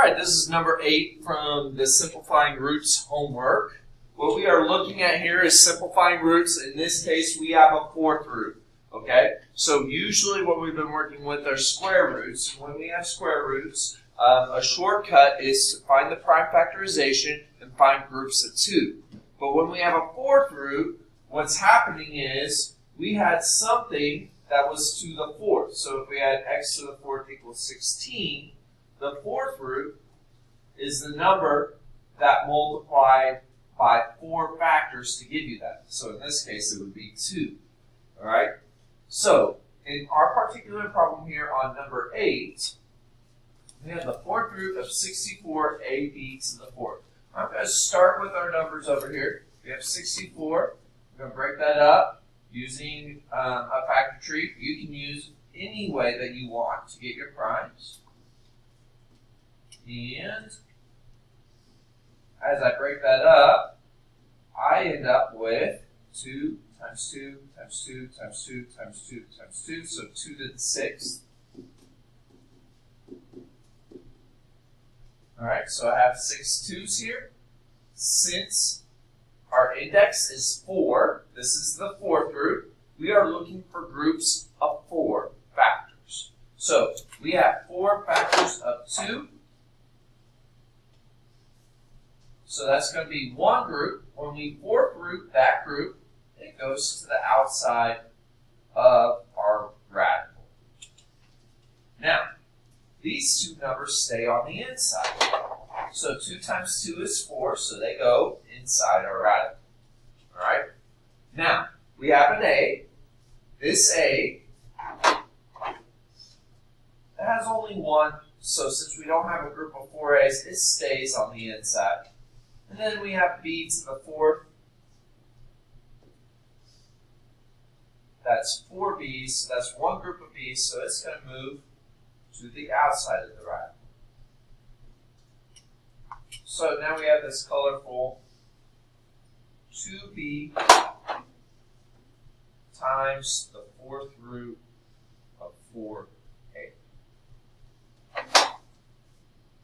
right, this is number 8 from the Simplifying Roots homework. What we are looking at here is simplifying roots. In this case, we have a 4th root. Okay, so usually what we've been working with are square roots. And when we have square roots, a shortcut is to find the prime factorization and find groups of 2. But when we have a 4th root, what's happening is we had something that was to the 4th. So if we had x to the 4th equals 16, the 4th root is the number that multiplied by 4 factors to give you that. So in this case, it would be 2. All right? So in our particular problem here on number 8, we have the 4th root of 64ab to the 4th. I'm going to start with our numbers over here. We have 64. We're going to break that up using a factor tree. You can use any way that you want to get your primes. And as I break that up, I end up with 2 times 2 times 2 times 2 times 2 times 2, so 2 to the 6th. All right, so I have 6 2's here. Since our index is 4, this is the 4th root, we are looking for groups of 4 factors. So we have 4 factors of 2. So that's going to be one group. When we 4th root that group, it goes to the outside of our radical. Now, these 2 numbers stay on the inside. So 2 times 2 is 4, so they go inside our radical. All right? Now, we have an a. This a has only 1, so since we don't have a group of 4 a's, it stays on the inside. And then we have b to the 4th. That's 4 b's, so that's one group of b's, so it's going to move to the outside of the radical. So now we have this colorful 2b times the 4th root of 4b.